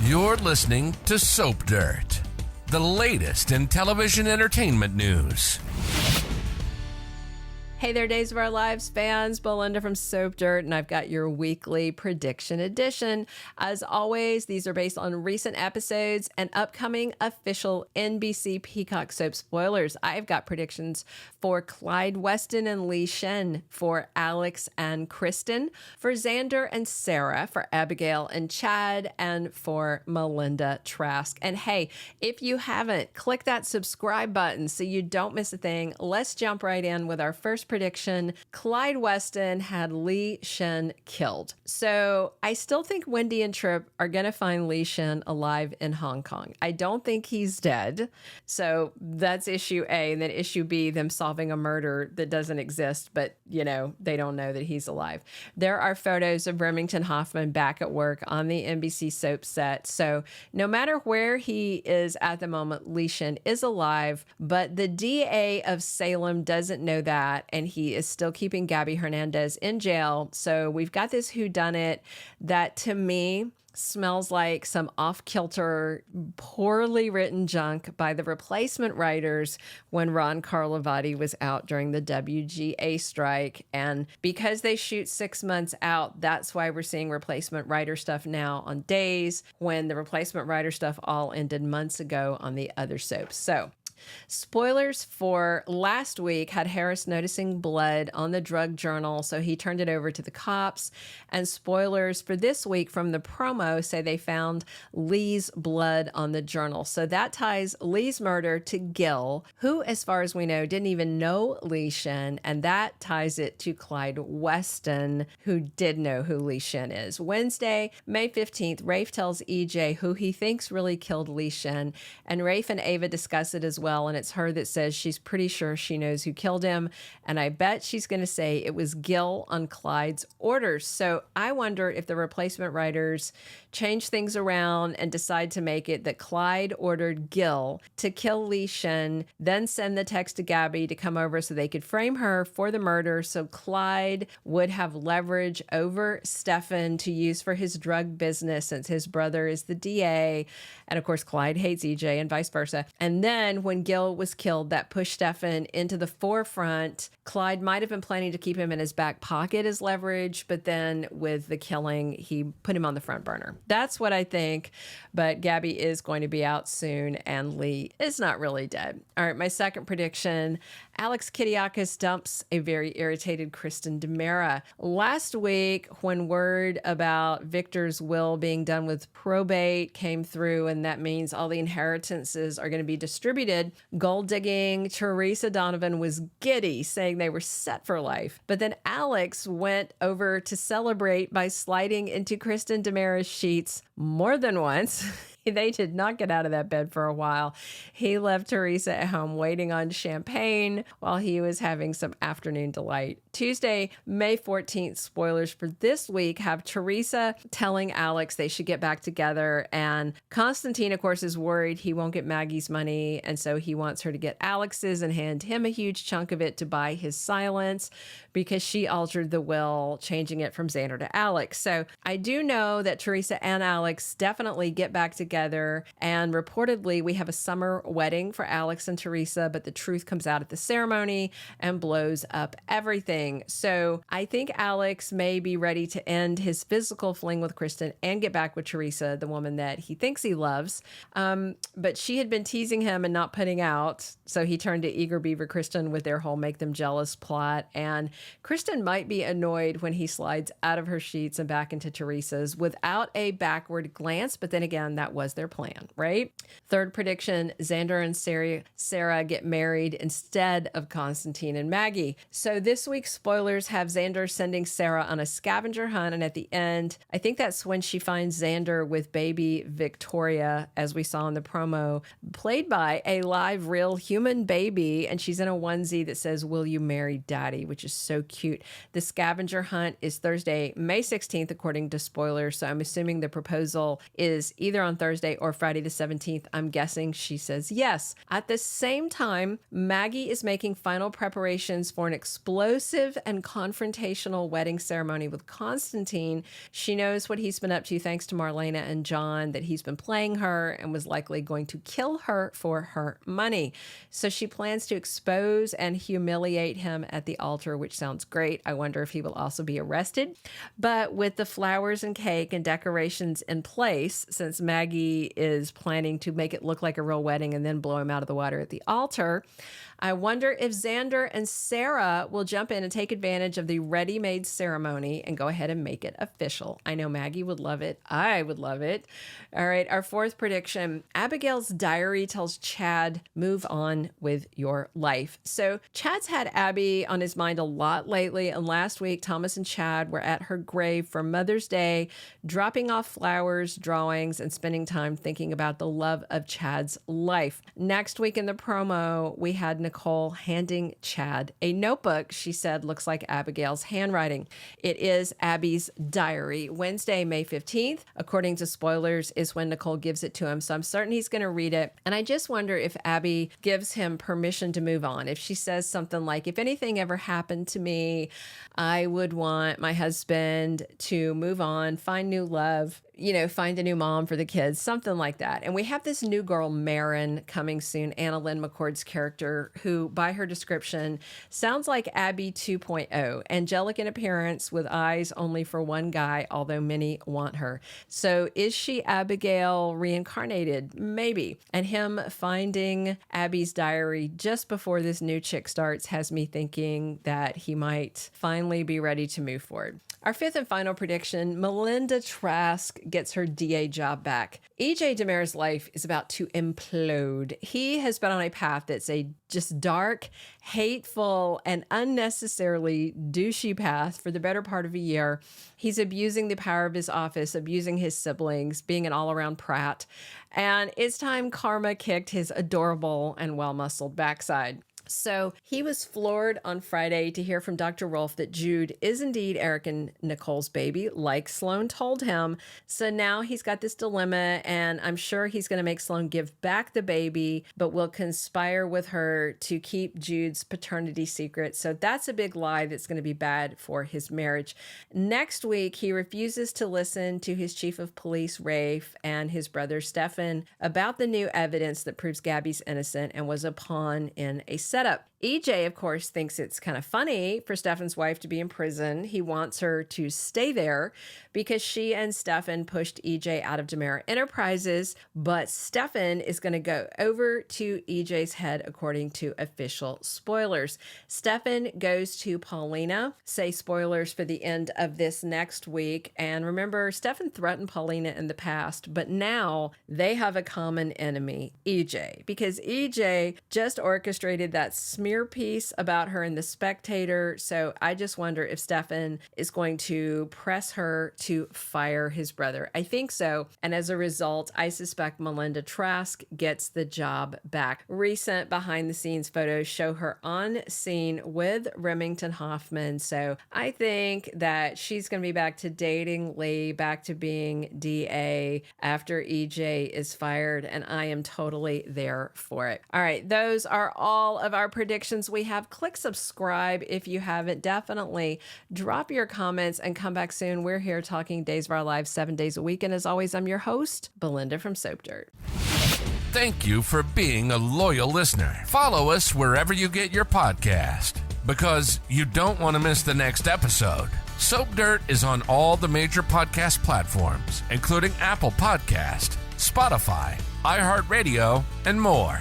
You're listening to Soap Dirt, the latest in television entertainment news. Hey there, Days of Our Lives fans. Melinda from Soap Dirt, and I've got your weekly prediction edition. As always, these are based on recent episodes and upcoming official NBC Peacock soap spoilers. I've got predictions for Clyde Weston and Li Shin, for Alex and Kristen, for Xander and Sarah, for Abigail and Chad, and for Melinda Trask. And hey, if you haven't, click that subscribe button so you don't miss a thing. Let's jump right in with our first prediction. Clyde Weston had Li Shin killed. So I still think Wendy and Tripp are going to find Li Shin alive in Hong Kong. I don't think he's dead. So that's issue A. And then issue B, them solving a murder that doesn't exist, but you know, they don't know that he's alive. There are photos of Remington Hoffman back at work on the NBC soap set. So no matter where he is at the moment, Li Shin is alive, but the DA of Salem doesn't know that, and he is still keeping Gabby Hernandez in jail. So we've got this whodunit that, to me, smells like some off-kilter, poorly written junk by the replacement writers when Ron Carlivati was out during the WGA strike. And because they shoot 6 months out, that's why we're seeing replacement writer stuff now on days, when the replacement writer stuff all ended months ago on the other soaps. So spoilers for last week had Harris noticing blood on the drug journal, so he turned it over to the cops. And spoilers for this week from the promo say they found Li's blood on the journal. So that ties Li's murder to Gil, who, as far as we know, didn't even know Li Shin, and that ties it to Clyde Weston, who did know who Li Shin is. Wednesday, May 15th, Rafe tells EJ who he thinks really killed Li Shin, and Rafe and Ava discuss it as well. And it's her that says she's pretty sure she knows who killed him. And I bet she's going to say it was Gil on Clyde's orders. So I wonder if the replacement writers change things around and decide to make it that Clyde ordered Gil to kill Li Shin, then send the text to Gabby to come over so they could frame her for the murder. So Clyde would have leverage over Stefan to use for his drug business, since his brother is the DA. And of course, Clyde hates EJ and vice versa. And then when Gil was killed, that pushed Stefan into the forefront. Clyde might have been planning to keep him in his back pocket as leverage, but then with the killing, he put him on the front burner. That's what I think. But Gabby is going to be out soon, and Li is not really dead. All right, my second prediction. Alex Kiriakis dumps a very irritated Kristen DiMera. Last week, when word about Victor's will being done with probate came through, and that means all the inheritances are going to be distributed, gold-digging Theresa Donovan was giddy, saying they were set for life. But then Alex went over to celebrate by sliding into Kristen DiMera's sheets more than once. They did not get out of that bed for a while. He left Theresa at home waiting on champagne while he was having some afternoon delight. Tuesday, May 14th, spoilers for this week, have Theresa telling Alex they should get back together. And Constantine, of course, is worried he won't get Maggie's money. And so he wants her to get Alex's and hand him a huge chunk of it to buy his silence, because she altered the will, changing it from Xander to Alex. So I do know that Theresa and Alex definitely get back together. And reportedly, we have a summer wedding for Alex and Theresa, but the truth comes out at the ceremony and blows up everything. So I think Alex may be ready to end his physical fling with Kristen and get back with Theresa, the woman that he thinks he loves. But she had been teasing him and not putting out. So he turned to eager beaver Kristen with their whole make them jealous plot. And Kristen might be annoyed when he slides out of her sheets and back into Theresa's without a backward glance. But then again, that was their plan, right? Third prediction, Xander and Sarah get married instead of Constantine and Maggie. So this week's spoilers have Xander sending Sarah on a scavenger hunt. And at the end, I think that's when she finds Xander with baby Victoria, as we saw in the promo, played by a live, real human baby. And she's in a onesie that says, "Will you marry daddy?" which is so cute. The scavenger hunt is Thursday, May 16th, according to spoilers. So I'm assuming the proposal is either on Thursday Thursday or Friday the 17th? I'm guessing she says yes. At the same time, Maggie is making final preparations for an explosive and confrontational wedding ceremony with Constantine. She knows what he's been up to thanks to Marlena and John, that he's been playing her and was likely going to kill her for her money. So she plans to expose and humiliate him at the altar, which sounds great. I wonder if he will also be arrested. But with the flowers and cake and decorations in place, since Maggie is planning to make it look like a real wedding and then blow him out of the water at the altar, I wonder if Xander and Sarah will jump in and take advantage of the ready-made ceremony and go ahead and make it official. I know Maggie would love it. I would love it. All right, our fourth prediction. Abigail's diary tells Chad, move on with your life. So Chad's had Abby on his mind a lot lately, and last week Thomas and Chad were at her grave for Mother's Day, dropping off flowers, drawings, and spending time thinking about the love of Chad's life. Next week in the promo, we had Nicole handing Chad a notebook she said looks like Abigail's handwriting. It is Abby's diary. Wednesday, May 15th, according to spoilers, is when Nicole gives it to him. So I'm certain he's going to read it. And I just wonder if Abby gives him permission to move on. If she says something like, if anything ever happened to me, I would want my husband to move on, find new love, find a new mom for the kids, something like that. And we have this new girl, Marin, coming soon, AnnaLynne McCord's character, who, by her description, sounds like Abby 2.0, angelic in appearance with eyes only for one guy, although many want her. So is she Abigail reincarnated? Maybe. And him finding Abby's diary just before this new chick starts has me thinking that he might finally be ready to move forward. Our fifth and final prediction, Melinda Trask gets her DA job back. DiMera's life is about to implode. He has been on a path that's a just dark, hateful, and unnecessarily douchey path for the better part of a year. He's abusing the power of his office, abusing his siblings, being an all-around prat. And it's time karma kicked his adorable and well-muscled backside. So he was floored on Friday to hear from Dr. Rolfe that Jude is indeed Eric and Nicole's baby, like Sloan told him. So now he's got this dilemma, and I'm sure he's going to make Sloan give back the baby, but will conspire with her to keep Jude's paternity secret. So that's a big lie that's going to be bad for his marriage. Next week, he refuses to listen to his chief of police, Rafe, and his brother, Stefan, about the new evidence that proves Gabby's innocent and was a pawn in a setup. EJ, of course, thinks it's kind of funny for Stefan's wife to be in prison. He wants her to stay there because she and Stefan pushed EJ out of DiMera Enterprises, but Stefan is going to go over to EJ's head according to official spoilers. Stefan goes to Paulina, say spoilers for the end of this next week. And remember, Stefan threatened Paulina in the past, but now they have a common enemy, EJ, because EJ just orchestrated that smear piece about her in The Spectator. So I just wonder if Stefan is going to press her to fire his brother. I think so. And as a result, I suspect Melinda Trask gets the job back. Recent behind the scenes photos show her on scene with Remington Hoffman. So I think that she's going to be back to dating Lee, back to being DA after EJ is fired. And I am totally there for it. All right. Those are all of our predictions we have. Click subscribe if you haven't. Definitely drop your comments and come back soon. We're here talking Days of Our Lives 7 days a week. And as always, I'm your host, Belinda from Soap Dirt. Thank you for being a loyal listener. Follow us wherever you get your podcast, because you don't want to miss the next episode. Soap Dirt is on all the major podcast platforms, including Apple Podcast, Spotify, iHeartRadio, and more.